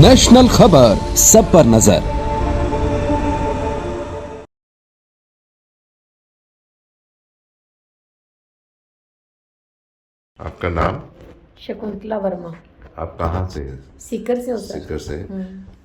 National खबर, सब पर नजर। आपका नाम? शकुंतला वर्मा। आप कहाँ से हैं? सीकर से हो सर। सीकर से।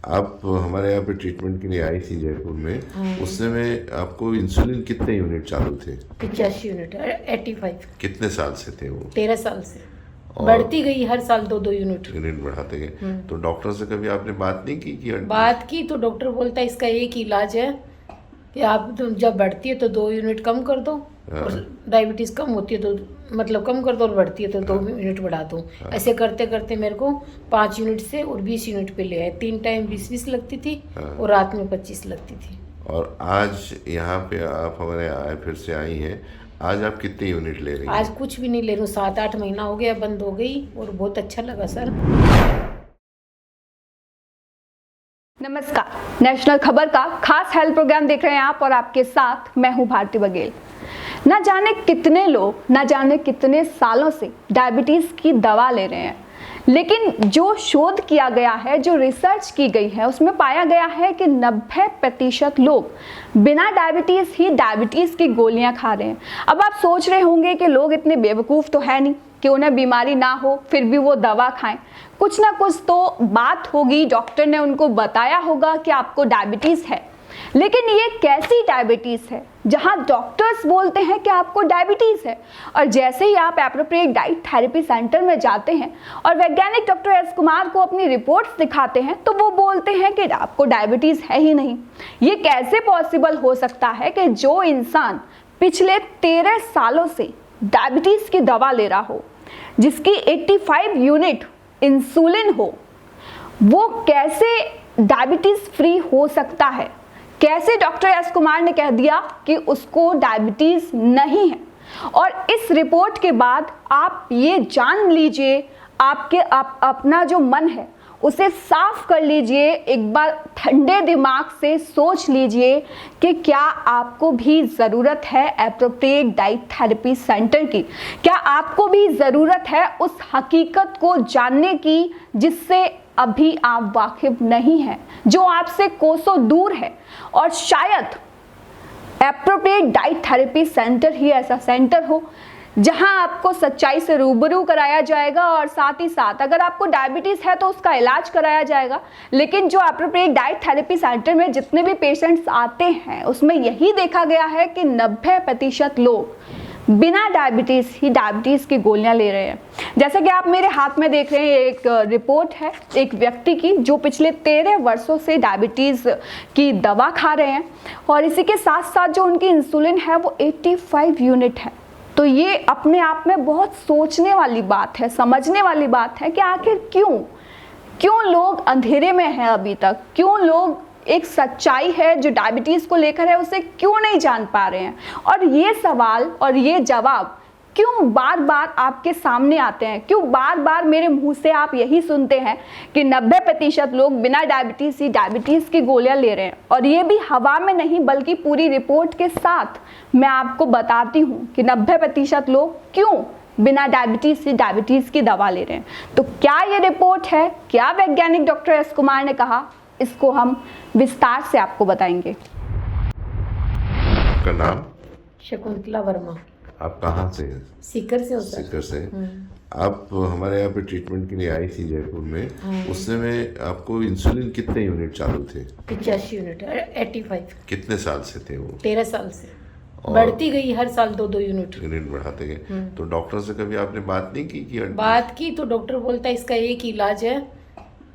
आप हमारे यहाँ पे ट्रीटमेंट के लिए आई थी जयपुर में। उस समय आपको इंसुलिन कितने यूनिट चालू थे? 85 यूनिट 85। कितने साल से थे वो? 13 साल से और बढ़ती गई, हर साल 2-2 यूनिट यूनिट बढ़ाते गए। तो डॉक्टर से कभी आपने बात नहीं की कि बात की तो डॉक्टर बोलता है इसका एक ही इलाज है कि आप जब बढ़ती है तो 2 यूनिट कम कर दो, और डायबिटीज़ कम होती है तो मतलब कम कर दो, और बढ़ती है तो 2 यूनिट बढ़ा दो। ऐसे करते करते मेरे को 5 यूनिट से और 20 यूनिट पे ले आए। 3 टाइम 20-20 लगती थी और रात में 25 लगती थी। और आज यहाँ पे आप हमारे यहाँ फिर से आई हैं। आज आप कितने यूनिट ले रही हैं? आज कुछ भी नहीं ले रही हूँ, 7-8 महीना हो गया, बंद हो गई और बहुत अच्छा लगा सर। नमस्कार, नेशनल खबर का खास हेल्थ प्रोग्राम देख रहे हैं आप, और आपके साथ मैं हूं भारती बघेल। ना जाने कितने लोग ना जाने कितने सालों से डायबिटीज की दवा ले रहे हैं, लेकिन जो शोध किया गया है, जो रिसर्च की गई है, उसमें पाया गया है कि 90% लोग बिना डायबिटीज ही डायबिटीज की गोलियां खा रहे हैं। अब आप सोच रहे होंगे कि लोग इतने बेवकूफ़ तो है नहीं कि उन्हें बीमारी ना हो फिर भी वो दवा खाएं। कुछ ना कुछ तो बात होगी, डॉक्टर ने उनको बताया होगा कि आपको डायबिटीज़ है। लेकिन ये कैसी डायबिटीज़ है जहां डॉक्टर्स बोलते हैं कि आपको डायबिटीज़ है, और जैसे ही आप एप्रोप्रिएट डाइट थेरेपी सेंटर में जाते हैं और वैज्ञानिक डॉक्टर एस कुमार को अपनी रिपोर्ट्स दिखाते हैं तो वो बोलते हैं कि आपको डायबिटीज़ है ही नहीं। ये कैसे पॉसिबल हो सकता है कि जो इंसान पिछले 13 सालों से डायबिटीज़ की दवा ले रहा हो, जिसकी 85 यूनिट इंसुलिन हो, वो कैसे डायबिटीज़ फ्री हो सकता है? कैसे डॉक्टर एस कुमार ने कह दिया कि उसको डायबिटीज़ नहीं है? और इस रिपोर्ट के बाद आप ये जान लीजिए, अपना जो मन है उसे साफ कर लीजिए, एक बार ठंडे दिमाग से सोच लीजिए कि क्या आपको भी ज़रूरत है एप्रोप्रिएट डाइट थेरेपी सेंटर की? क्या आपको भी ज़रूरत है उस हकीकत को जानने की जिससे अभी आप वाकिफ नहीं हैं, जो आपसे कोसों दूर है? और शायद एप्रोप्रिएट डाइट थेरेपी सेंटर ही ऐसा सेंटर हो जहां आपको सच्चाई से रूबरू कराया जाएगा, और साथ ही साथ अगर आपको डायबिटीज़ है तो उसका इलाज कराया जाएगा। लेकिन जो एप्रोप्रिएट डाइट थेरेपी सेंटर में जितने भी पेशेंट्स आते हैं, उसमें यही देखा गया है कि 90% लोग बिना डायबिटीज़ ही डायबिटीज़ की गोलियां ले रहे हैं। जैसे कि आप मेरे हाथ में देख रहे हैं, एक रिपोर्ट है एक व्यक्ति की जो पिछले 13 वर्षों से डायबिटीज़ की दवा खा रहे हैं, और इसी के साथ साथ जो उनकी इंसुलिन है वो 85 यूनिट है। तो ये अपने आप में बहुत सोचने वाली बात है, समझने वाली बात है कि आखिर क्यों लोग अंधेरे में हैं अभी तक, क्यों लोग एक सच्चाई है जो डायबिटीज़ को लेकर है उसे क्यों नहीं जान पा रहे हैं। और ये सवाल और ये जवाब क्यों बार बार आपके सामने आते हैं, क्यों बार बार मेरे मुंह से आप यही सुनते हैं कि 90% लोग बिना डायबिटीज़ ही डायबिटीज़ की गोलियां ले रहे हैं। और ये भी हवा में नहीं बल्कि पूरी रिपोर्ट के साथ मैं आपको बताती हूँ कि 90% लोग क्यों बिना डायबिटीज़ से डायबिटीज़ की दवा ले रहे हैं। तो क्या ये रिपोर्ट है, क्या वैज्ञानिक डॉक्टर एस कुमार ने कहा, इसको हम विस्तार से आपको बताएंगे। आपका नाम? शकुंतला वर्मा। आप कहाँ से हैं? सीकर से हो सर। सीकर से। आप हमारे यहाँ पे ट्रीटमेंट के लिए आई थी जयपुर में। उस समय आपको इंसुलिन कितने यूनिट चालू थे? 85 यूनिट 85। कितने साल से थे वो? 13 साल से और बढ़ती गई, हर साल 2-2 यूनिट बढ़ाते गए। तो डॉक्टर से कभी आपने बात नहीं की कि बात की तो डॉक्टर बोलता है इसका एक ही इलाज है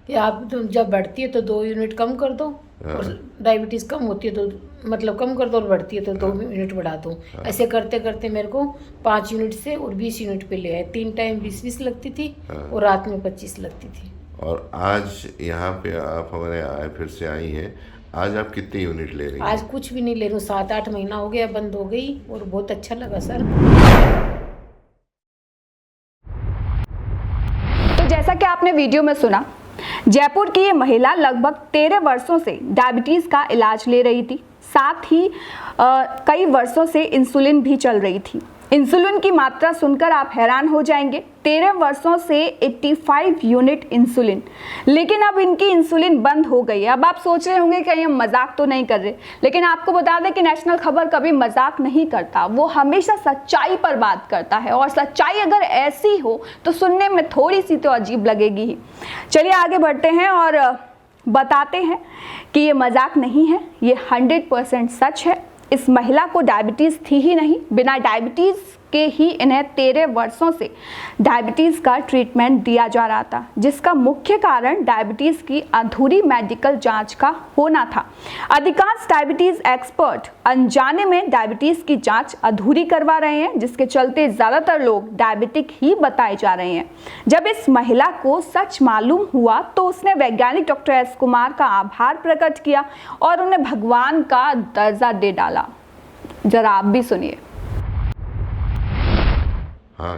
कि आप जब बढ़ती है तो 2 यूनिट कम कर दो, और डायबिटीज़ कम होती है तो मतलब कम कर दो, और बढ़ती है तो 2 यूनिट बढ़ा दो। ऐसे करते करते मेरे को 5 यूनिट से और 20 यूनिट पे ले आए। 3 टाइम 20-20 लगती थी और रात में 25 लगती थी। और आज यहाँ पे आप हमारे यहाँ फिर से आई हैं। आज आप कितने यूनिट ले रही हैं? आज कुछ भी नहीं ले रही हूँ, 7-8 महीना हो गया, बंद हो गई और बहुत अच्छा लगा सर। तो जैसा कि आपने वीडियो में सुना, जयपुर की ये महिला लगभग 13 वर्षों से डायबिटीज़ का इलाज ले रही थी, साथ ही कई वर्षों से इंसुलिन भी चल रही थी। इंसुलिन की मात्रा सुनकर आप हैरान हो जाएंगे, 13 वर्षों से 85 यूनिट इंसुलिन। लेकिन अब इनकी इंसुलिन बंद हो गई है। अब आप सोच रहे होंगे कि हम मजाक तो नहीं कर रहे, लेकिन आपको बता दें कि नेशनल खबर कभी मजाक नहीं करता, वो हमेशा सच्चाई पर बात करता है। और सच्चाई अगर ऐसी हो तो सुनने में थोड़ी सी तो अजीब लगेगी ही। चलिए आगे बढ़ते हैं और बताते हैं कि ये मजाक नहीं है, ये 100% सच है। इस महिला को डायबिटीज़ थी ही नहीं, बिना डायबिटीज़ के ही इन्हें 13 वर्षों से डायबिटीज़ का ट्रीटमेंट दिया जा रहा था, जिसका मुख्य कारण डायबिटीज़ की अधूरी मेडिकल जांच का होना था। अधिकांश डायबिटीज़ एक्सपर्ट अनजाने में डायबिटीज़ की जांच अधूरी करवा रहे हैं, जिसके चलते ज़्यादातर लोग डायबिटिक ही बताए जा रहे हैं। जब इस महिला को सच मालूम हुआ तो उसने वैज्ञानिक डॉक्टर एस कुमार का आभार प्रकट किया और उन्हें भगवान का दर्जा दे डाला। जरा आप भी सुनिए। हाँ,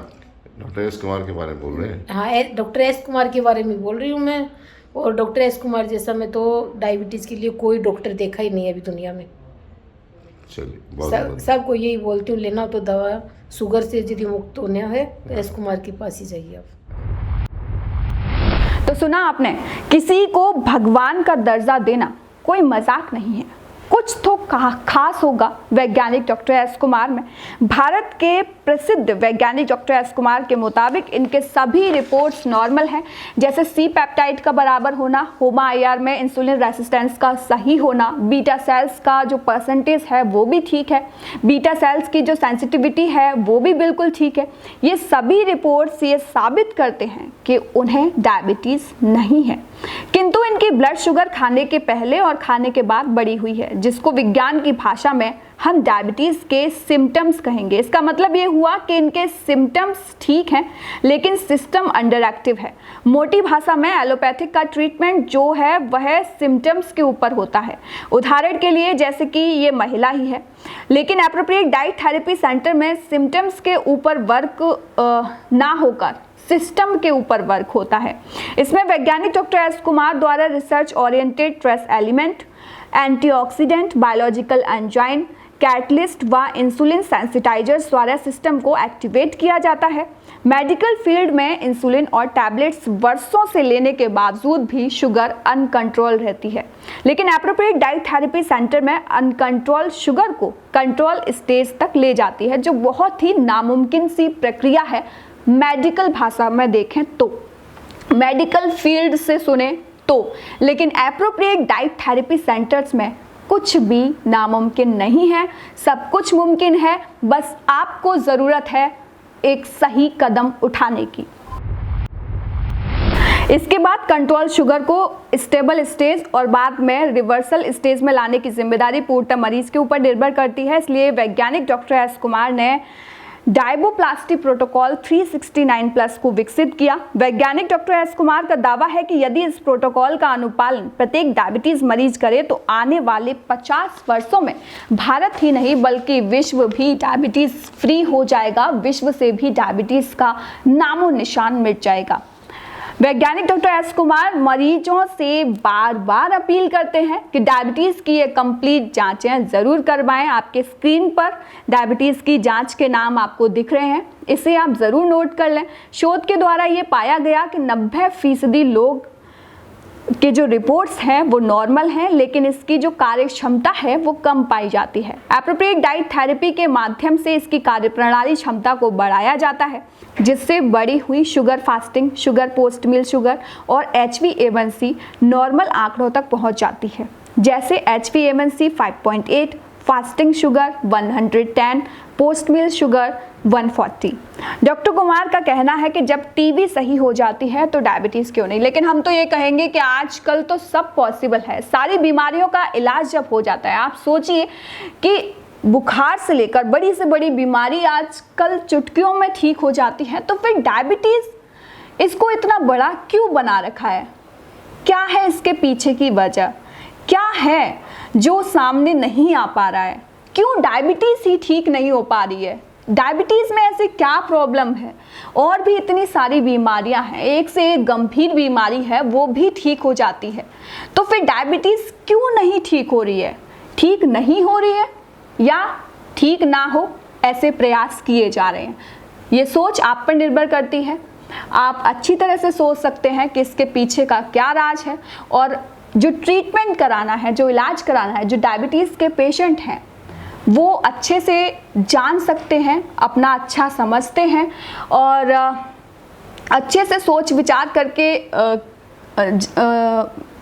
डॉक्टर एस कुमार के बारे में बोल रहे हैं। हाँ, डॉक्टर एस कुमार के बारे में बोल रही हूँ मैं। और डॉक्टर एस कुमार जैसा मैं तो डायबिटीज़ के लिए कोई डॉक्टर देखा ही नहीं है अभी दुनिया में। चलिए, बहुत सबको यही बोलती हूँ, लेना तो दवा शुगर से यदि मुक्त होना है तो एस कुमार के पास ही जाइए आप। तो सुना आपने, किसी को भगवान का दर्जा देना कोई मजाक नहीं है, कुछ तो खास होगा वैज्ञानिक डॉक्टर एस कुमार में। भारत के प्रसिद्ध वैज्ञानिक डॉक्टर एस कुमार के मुताबिक इनके सभी रिपोर्ट्स नॉर्मल हैं, जैसे सी पेप्टाइड का बराबर होना, होमा IR में इंसुलिन रेसिस्टेंस का सही होना, बीटा सेल्स का जो परसेंटेज है वो भी ठीक है, बीटा सेल्स की जो सेंसिटिविटी है वो भी बिल्कुल ठीक है। ये सभी रिपोर्ट्स ये साबित करते हैं कि उन्हें डायबिटीज़ नहीं है, किंतु इनकी ब्लड शुगर खाने के पहले और खाने के बाद बढ़ी हुई है, जिसको विज्ञान की भाषा में हम डायबिटीज़ के सिम्टम्स कहेंगे। इसका मतलब ये हुआ कि इनके सिम्टम्स ठीक हैं लेकिन सिस्टम अंडर एक्टिव है। मोटी भाषा में एलोपैथिक का ट्रीटमेंट जो है वह सिम्टम्स के ऊपर होता है। उदाहरण के लिए जैसे कि ये महिला ही है, लेकिन एप्रोप्रिएट डाइट थेरेपी सेंटर में सिम्टम्स के ऊपर वर्क ना होकर सिस्टम के ऊपर वर्क होता है। इसमें वैज्ञानिक डॉक्टर एस कुमार द्वारा research oriented trace element, antioxidant, biological enzyme, catalyst व इंसुलिन सेंसिटाइजर्स द्वारा सिस्टम को एक्टिवेट किया जाता है। मेडिकल फील्ड में इंसुलिन और टैबलेट्स वर्षों से लेने के बावजूद भी शुगर अनकंट्रोल रहती है, लेकिन एप्रोप्रिएट डाइट थेरेपी सेंटर में अनकंट्रोल शुगर को कंट्रोल स्टेज तक ले जाती है, जो बहुत ही नामुमकिन सी प्रक्रिया है। मेडिकल भाषा में देखें तो, मेडिकल फील्ड से सुने तो, लेकिन एप्रोप्रिएट डाइट थेरेपी सेंटर्स में कुछ भी नामुमकिन नहीं है, सब कुछ मुमकिन है। बस आपको ज़रूरत है एक सही कदम उठाने की। इसके बाद कंट्रोल शुगर को स्टेबल स्टेज और बाद में रिवर्सल स्टेज में लाने की जिम्मेदारी पूर्णतः मरीज के ऊपर निर्भर करती है। इसलिए वैज्ञानिक डॉक्टर एस कुमार ने डायबोप्लास्टी प्रोटोकॉल 369+ को विकसित किया। वैज्ञानिक डॉक्टर एस कुमार का दावा है कि यदि इस प्रोटोकॉल का अनुपालन प्रत्येक डायबिटीज मरीज करे तो आने वाले 50 वर्षों में भारत ही नहीं बल्कि विश्व भी डायबिटीज फ्री हो जाएगा, विश्व से भी डायबिटीज का नामो निशान मिट जाएगा। वैज्ञानिक डॉक्टर एस कुमार मरीजों से बार बार अपील करते हैं कि डायबिटीज़ की ये कंप्लीट जांचें ज़रूर करवाएं। आपके स्क्रीन पर डायबिटीज़ की जांच के नाम आपको दिख रहे हैं, इसे आप ज़रूर नोट कर लें। शोध के द्वारा ये पाया गया कि 90% लोग के जो रिपोर्ट्स हैं वो नॉर्मल हैं, लेकिन इसकी जो कार्य क्षमता है वो कम पाई जाती है। एप्रोप्रिएट डाइट थेरेपी के माध्यम से इसकी कार्यप्रणाली क्षमता को बढ़ाया जाता है, जिससे बढ़ी हुई शुगर फास्टिंग, शुगर पोस्ट मील शुगर और HbA1c नॉर्मल आंकड़ों तक पहुंच जाती है, जैसे HbA1c 5.8, फास्टिंग शुगर 110, पोस्ट मील शुगर 140। डॉक्टर कुमार का कहना है कि जब टीबी सही हो जाती है तो डायबिटीज़ क्यों नहीं, लेकिन हम तो ये कहेंगे कि आजकल तो सब पॉसिबल है। सारी बीमारियों का इलाज जब हो जाता है, आप सोचिए कि बुखार से लेकर बड़ी से बड़ी बीमारी आजकल चुटकियों में ठीक हो जाती है, तो फिर डायबिटीज़ इसको इतना बड़ा क्यों बना रखा है? क्या है इसके पीछे की वजह? क्या है जो सामने नहीं आ पा रहा है? क्यों डायबिटीज़ ही ठीक नहीं हो पा रही है? डायबिटीज़ में ऐसे क्या प्रॉब्लम है? और भी इतनी सारी बीमारियां हैं, एक से एक गंभीर बीमारी है वो भी ठीक हो जाती है, तो फिर डायबिटीज़ क्यों नहीं ठीक हो रही है? ठीक नहीं हो रही है या ठीक ना हो, ऐसे प्रयास किए जा रहे हैं। ये सोच आप पर निर्भर करती है। आप अच्छी तरह से सोच सकते हैं कि इसके पीछे का क्या राज है, और जो ट्रीटमेंट कराना है, जो इलाज कराना है, जो डायबिटीज़ के पेशेंट हैं वो अच्छे से जान सकते हैं, अपना अच्छा समझते हैं और अच्छे से सोच विचार करके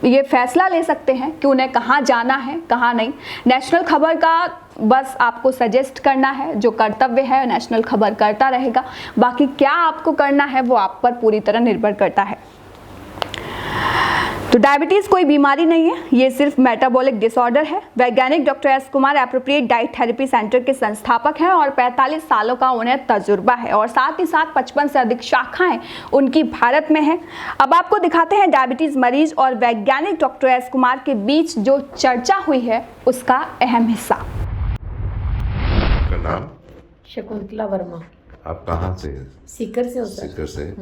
ये फैसला ले सकते हैं कि उन्हें कहाँ जाना है, कहाँ नहीं। नेशनल खबर का बस आपको सजेस्ट करना है, जो कर्तव्य है नेशनल खबर करता रहेगा। बाकी क्या आपको करना है वो आप पर पूरी तरह निर्भर करता है। तो डायबिटीज़ कोई बीमारी नहीं है, ये सिर्फ मेटाबॉलिक डिसऑर्डर है। वैज्ञानिक doctor S Kumar appropriate diet therapy centre के संस्थापक हैं और 45 सालों का उन्हें तजुर्बा है और साथ ही साथ 55 से अधिक शाखाएं उनकी भारत में हैं। अब आपको दिखाते हैं डायबिटीज़ मरीज और वैज्ञानिक डॉक्टर एस कुमार के बीच जो चर्चा हुई है उसका अहम हिस्सा। आपका नाम? शकुंतला वर्मा। आप कहाँ से हैं? सीकर से हो सर। सीकर से।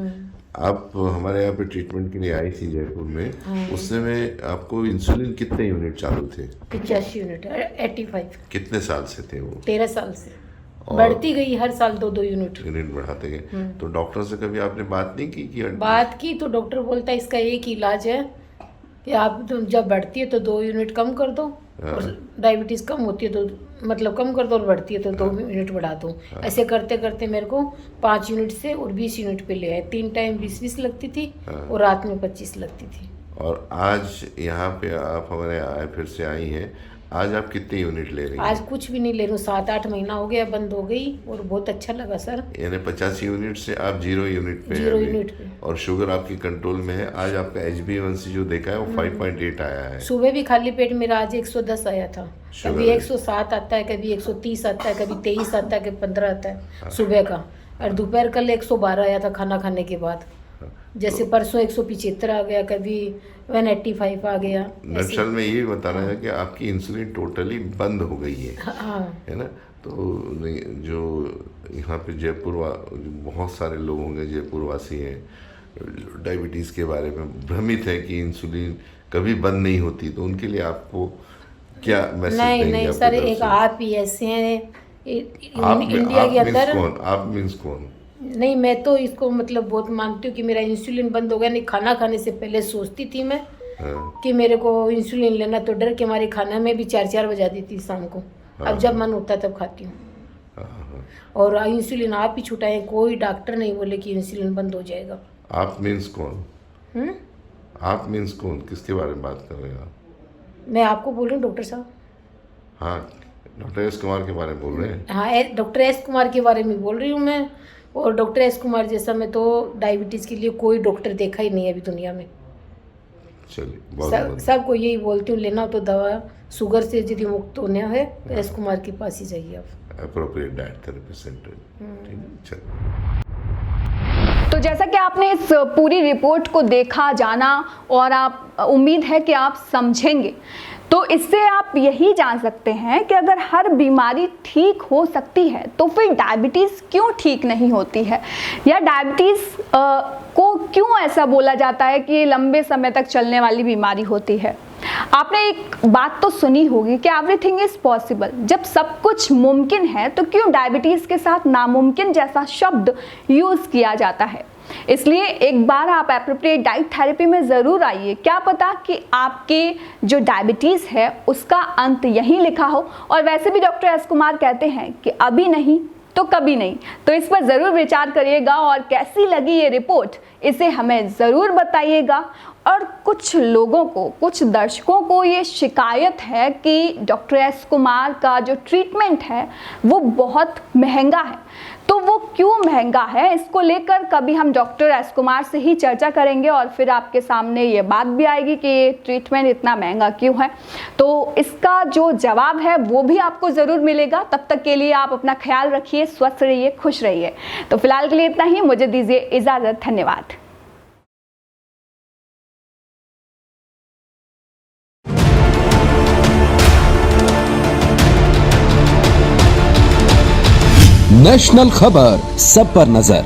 आप हमारे यहाँ पे ट्रीटमेंट के लिए आई थी जयपुर में। उस समय आपको इंसुलिन कितने यूनिट चालू थे? 85 यूनिट, 85। कितने साल से थे वो? 13 साल से। और बढ़ती गई, हर साल 2-2 यूनिट बढ़ाते गए। तो डॉक्टर से कभी आपने बात नहीं की कि बात की तो डॉक्टर बोलता है इसका एक ही इलाज है कि आप जब बढ़ती है तो 2 यूनिट कम कर दो, और डायबिटीज़ कम होती है तो मतलब कम कर दो, और बढ़ती है तो 2 यूनिट बढ़ा दो। ऐसे करते करते मेरे को 5 यूनिट से और 20 यूनिट पे ले आए। 3 टाइम 20-20 लगती थी और रात में 25 लगती थी। और आज यहाँ पे आप हमारे आए, फिर से आई हैं, आज आप कितने यूनिट ले रही हैं? आज कुछ भी नहीं ले रही हूँ, 7-8 महीना हो गया, बंद हो गई और बहुत अच्छा लगा सर। यानी 85 यूनिट से आप 0 यूनिट पे 0 हैं यूनिट अभी। पे। और शुगर आपकी कंट्रोल में है। आज आपका HbA1c जो देखा है वो 5.8 आया है। सुबह भी खाली पेट मेरा आज 110 आया था, शुगर कभी है। 107 आता है, कभी 130 आता है, कभी 23 आता है, कभी 15 आता है सुबह का। और दोपहर कल 112 आया था खाना खाने के बाद। जैसे परसों 175 आ गया, कभी 185 आ गया। नक्सल में ये बताना है कि आपकी इंसुलिन टोटली बंद हो गई है, हाँ है ना? तो जो यहाँ पे जयपुर बहुत सारे लोग होंगे जयपुर वासी हैं, डायबिटीज़ के बारे में भ्रमित है कि इंसुलिन कभी बंद नहीं होती, तो उनके लिए आपको क्या मैसेज देंगे? नहीं सर, एक आप ही ऐसे हैं इंडिया के अंदर। आप मीन्स कौन? नहीं, मैं तो इसको मतलब बहुत मानती हूँ कि मेरा इंसुलिन बंद हो गया। नहीं, खाना खाने से पहले सोचती थी मैं कि मेरे को इंसुलिन लेना, तो डर के हमारे खाना में भी 4-4 बजा देती शाम को। अब जब मन होता है तब खाती हूँ। और इंसुलिन आप ही छुटाएं, कोई डॉक्टर नहीं बोले कि इंसुलिन बंद हो जाएगा। आप मीन्स कौन? आप मीन्स कौन? किसके बारे में बात कर रहे हैं आप? मैं आपको बोल रही हूँ डॉक्टर साहब। हाँ, डॉक्टर एस कुमार के बारे में बोल रहे हैं। हाँ, डॉक्टर एस कुमार के बारे में बोल रही हूँ मैं। और डॉक्टर एस कुमार जैसा मैं तो डायबिटीज़ के लिए कोई डॉक्टर देखा ही नहीं है अभी दुनिया में। चलिए, बहुत सबको यही बोलती हूँ, लेना तो दवा शुगर से यदि मुक्त होना है तो एस कुमार के पास ही जाइए आप। Appropriate diet therapy centre. ठीक है, चलिए। तो जैसा कि आपने इस पूरी रिपोर्ट को देखा, जाना और आप उम्मीद है कि आप समझेंगे, तो इससे आप यही जान सकते हैं कि अगर हर बीमारी ठीक हो सकती है तो फिर डायबिटीज़ क्यों ठीक नहीं होती है, या डायबिटीज़ को क्यों ऐसा बोला जाता है कि ये लंबे समय तक चलने वाली बीमारी होती है। आपने एक बात तो सुनी होगी कि एवरीथिंग इज पॉसिबल। जब सब कुछ मुमकिन है तो क्यों डायबिटीज़ के साथ नामुमकिन जैसा शब्द यूज़ किया जाता है। इसलिए एक बार आप एप्रोप्रिएट डाइट थेरेपी में ज़रूर आइए, क्या पता कि आपके जो डायबिटीज़ है उसका अंत यहीं लिखा हो। और वैसे भी डॉक्टर एस कुमार कहते हैं कि अभी नहीं तो कभी नहीं। तो इस पर ज़रूर विचार करिएगा और कैसी लगी ये रिपोर्ट इसे हमें ज़रूर बताइएगा। और कुछ लोगों को, कुछ दर्शकों को ये शिकायत है कि डॉक्टर एस कुमार का जो ट्रीटमेंट है वो बहुत महंगा है। तो वो क्यों महंगा है, इसको लेकर कभी हम डॉक्टर एस कुमार से ही चर्चा करेंगे और फिर आपके सामने ये बात भी आएगी कि ये ट्रीटमेंट इतना महंगा क्यों है। तो इसका जो जवाब है वो भी आपको ज़रूर मिलेगा। तब तक के लिए आप अपना ख्याल रखिए, स्वस्थ रहिए, खुश रहिए। तो फिलहाल के लिए इतना ही, मुझे दीजिए इजाज़त। धन्यवाद। नेशनल खबर, सब पर नजर।